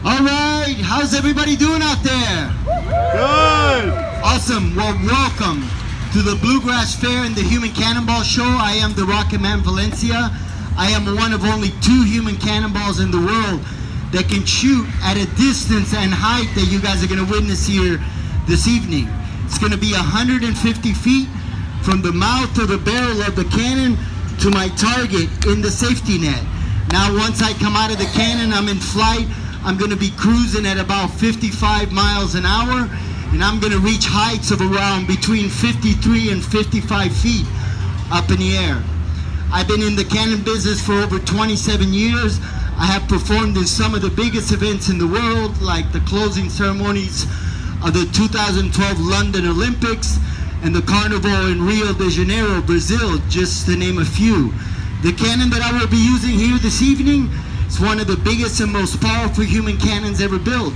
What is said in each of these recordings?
All right, how's everybody doing out there? Good. Awesome. Well, welcome to the Bluegrass Fair and the Human Cannonball Show. I am the Rocketman Valencia. I am one of only 2 human cannonballs in the world that can shoot at a distance and height that you guys are going to witness here this evening. It's going to be 150 feet from the mouth to the barrel of the cannon to my target in the safety net. Now, once I come out of the cannon, I'm in flight. I'm going to be cruising at about 55 miles an hour, and I'm going to reach heights of around between 53 and 55 feet up in the air. I've been in the cannon business for over 27 years. I have performed in some of the biggest events in the world, like the closing ceremonies of the 2012 London Olympics and the Carnival in Rio de Janeiro, Brazil, just to name a few. The cannon that I will be using here this evening is one of the biggest and most powerful human cannons ever built.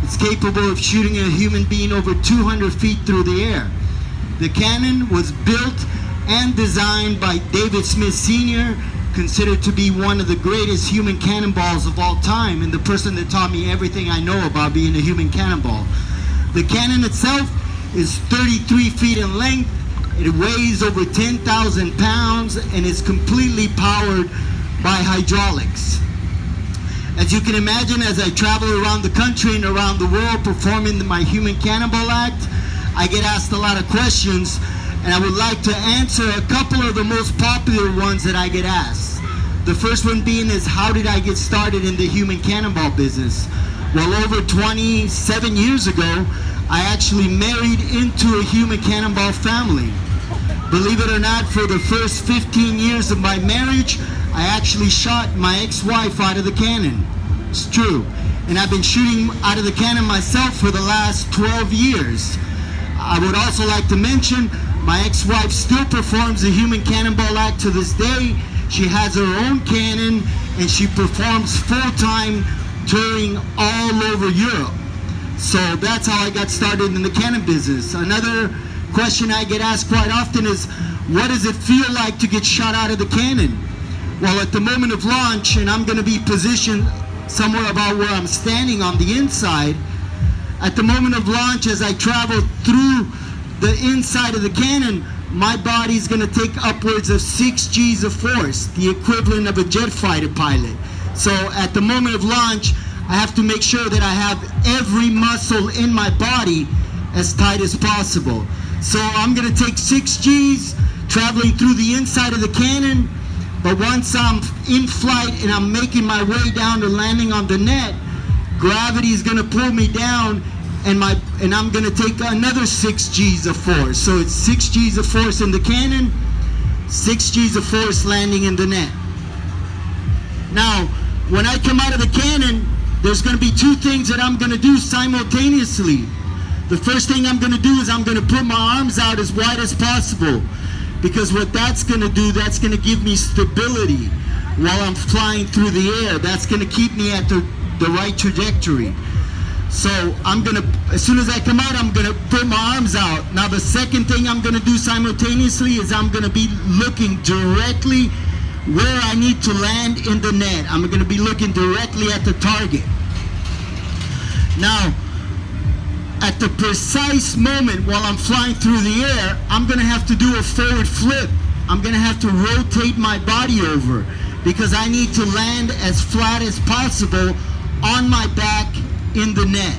It's capable of shooting a human being over 200 feet through the air. The cannon was built and designed by David Smith Sr., considered to be one of the greatest human cannonballs of all time, and the person that taught me everything I know about being a human cannonball. The cannon itself is 33 feet in length. It weighs over 10,000 pounds and is completely powered by hydraulics. As you can imagine, as I travel around the country and around the world performing my Human Cannonball Act, I get asked a lot of questions, and I would like to answer a couple of the most popular ones that I get asked. The first one being is, how did I get started in the human cannonball business? Well, over 27 years ago, I actually married into a human cannonball family. Believe it or not, for the first 15 years of my marriage, I actually shot my ex-wife out of the cannon. It's true. And I've been shooting out of the cannon myself for the last 12 years. I would also like to mention, my ex-wife still performs the Human Cannonball Act to this day. She has her own cannon, and she performs full-time touring all over Europe. So that's how I got started in the cannon business. Another question I get asked quite often is, what does it feel like to get shot out of the cannon? Well, at the moment of launch, and I'm going to be positioned somewhere about where I'm standing on the inside, at the moment of launch, as I travel through the inside of the cannon, my body's going to take upwards of 6 G's of force, the equivalent of a jet fighter pilot. So at the moment of launch, I have to make sure that I have every muscle in my body as tight as possible. So I'm going to take 6 G's traveling through the inside of the cannon, but once I'm in flight and I'm making my way down to landing on the net, gravity is going to pull me down, and I'm going to take another 6 G's of force. So it's 6 G's of force in the cannon, 6 G's of force landing in the net. Now, when I come out of the cannon, there's going to be 2 things that I'm going to do simultaneously. The first thing I'm going to do is I'm going to put my arms out as wide as possible, because what that's going to do, that's going to give me stability while I'm flying through the air. That's going to keep me at the right trajectory. So I'm going to, as soon as I come out, I'm going to put my arms out. Now the second thing I'm going to do simultaneously is I'm going to be looking directly where I need to land in the net. I'm going to be looking directly at the target. Now, at the precise moment while I'm flying through the air, I'm going to have to do a forward flip. I'm going to have to rotate my body over, because I need to land as flat as possible on my back in the net.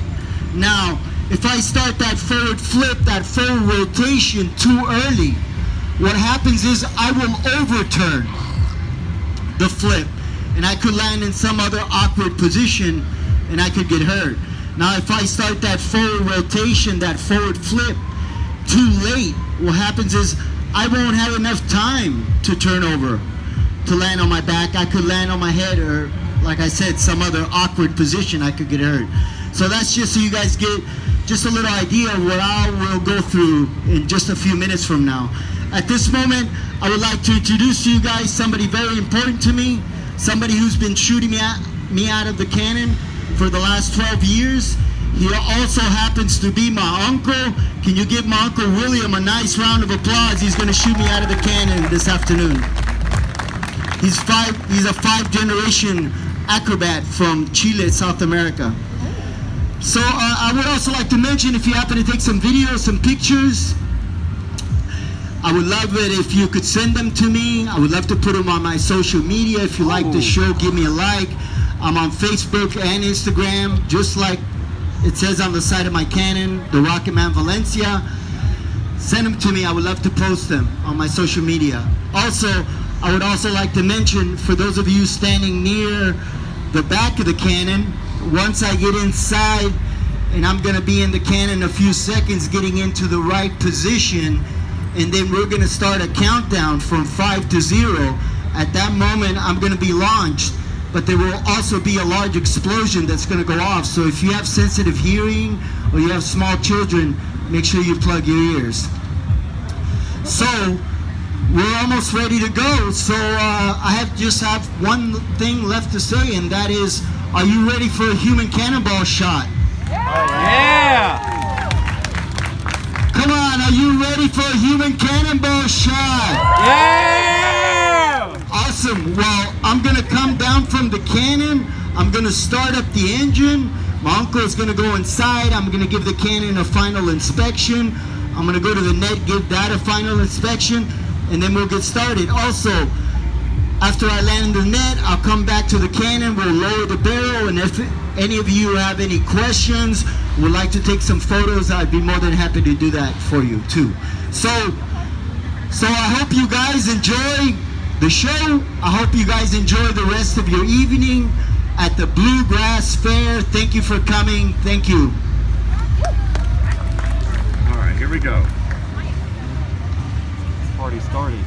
Now, if I start that forward flip, that forward rotation too early, what happens is I will overturn the flip, and I could land in some other awkward position, and I could get hurt. Now, if I start that forward rotation, that forward flip, too late, what happens is I won't have enough time to turn over, to land on my back. I could land on my head, or, like I said, some other awkward position, I could get hurt. So that's just so you guys get just a little idea of what I will go through in just a few minutes from now. At this moment, I would like to introduce to you guys somebody very important to me, somebody who's been shooting me out of the cannon for the last 12 years. He also happens to be my uncle. Can you give my Uncle William a nice round of applause? He's going to shoot me out of the cannon this afternoon. He's a 5th generation acrobat from Chile, South America. So I would also like to mention, if you happen to take some videos, some pictures, I would love it if you could send them to me. I would love to put them on my social media. If you like the show, give me a like. I'm on Facebook and Instagram, just like it says on the side of my Canon, the Rocketman Valencia. Send them to me. I would love to post them on my social media. Also, I would also like to mention, for those of you standing near the back of the Canon, once I get inside, and I'm going to be in the Canon a few seconds, getting into the right position, and then we're going to start a countdown from 5 to 0. At that moment, I'm going to be launched, but there will also be a large explosion that's going to go off. So if you have sensitive hearing or you have small children, make sure you plug your ears. So we're almost ready to go. So I just have one thing left to say, and that is, are you ready for a human cannonball shot? Yeah! Come on, are you ready for a human cannonball shot? Yeah! Awesome. Well, I'm going to come down from the cannon. I'm going to start up the engine. My uncle is going to go inside. I'm going to give the cannon a final inspection. I'm going to go to the net, give that a final inspection, and then we'll get started. Also, after I land the net, I'll come back to the cannon. We'll lower the barrel, and if any of you have any questions, would like to take some photos, I'd be more than happy to do that for you too. So I hope you guys enjoy the show. I hope you guys enjoy the rest of your evening at the Bluegrass Fair. Thank you for coming. Thank you. All right, here we go. Party started.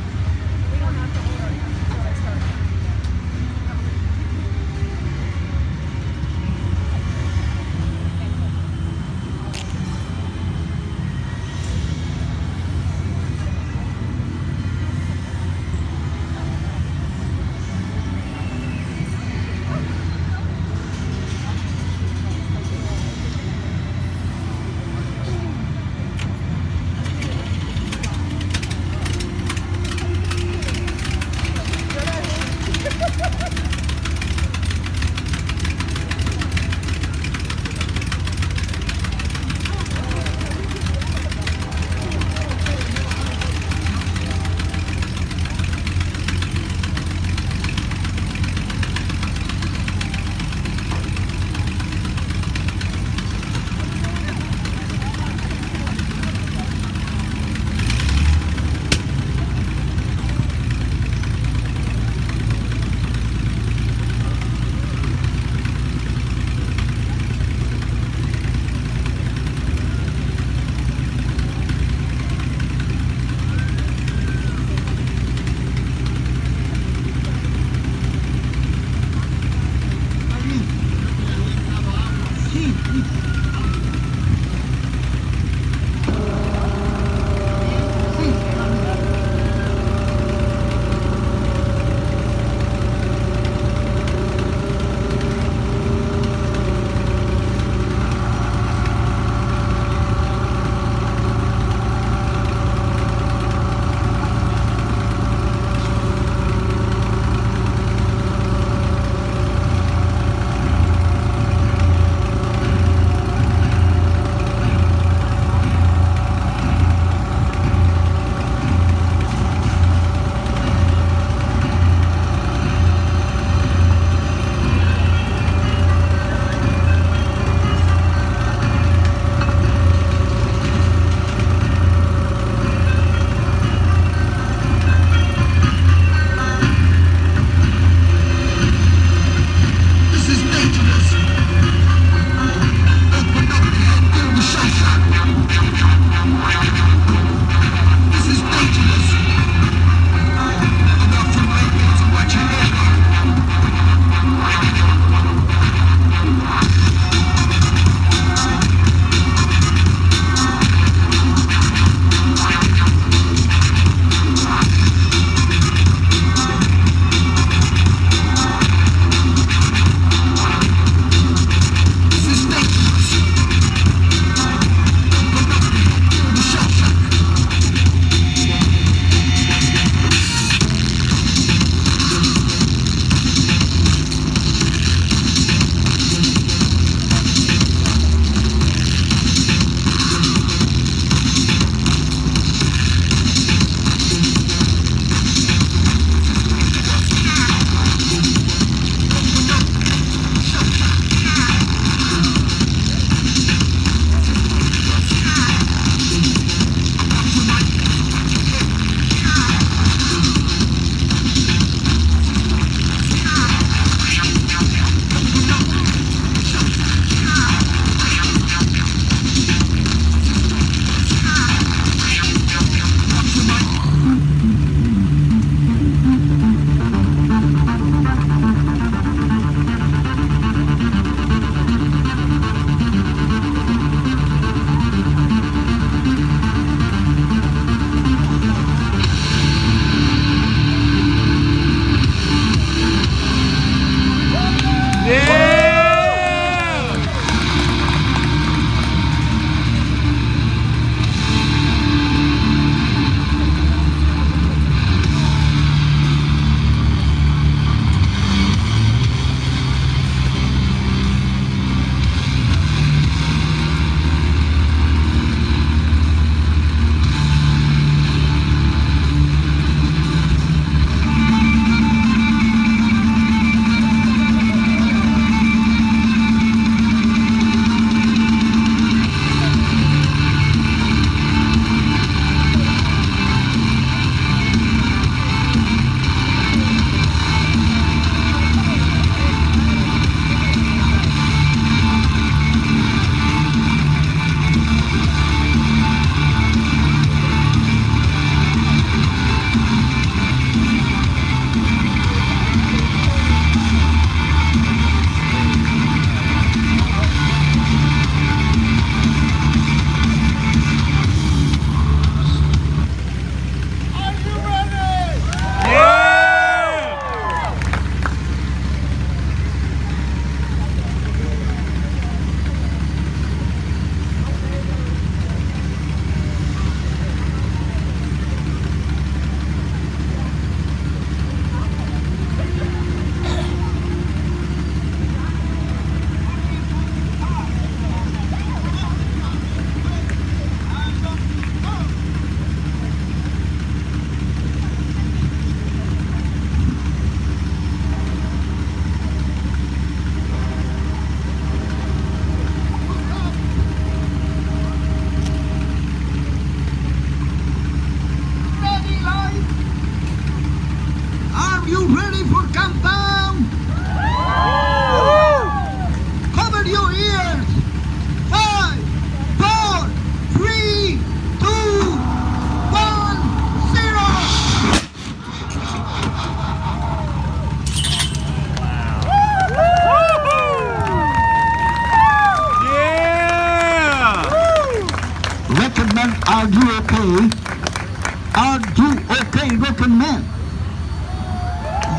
American men.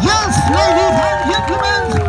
Yes, ladies and gentlemen,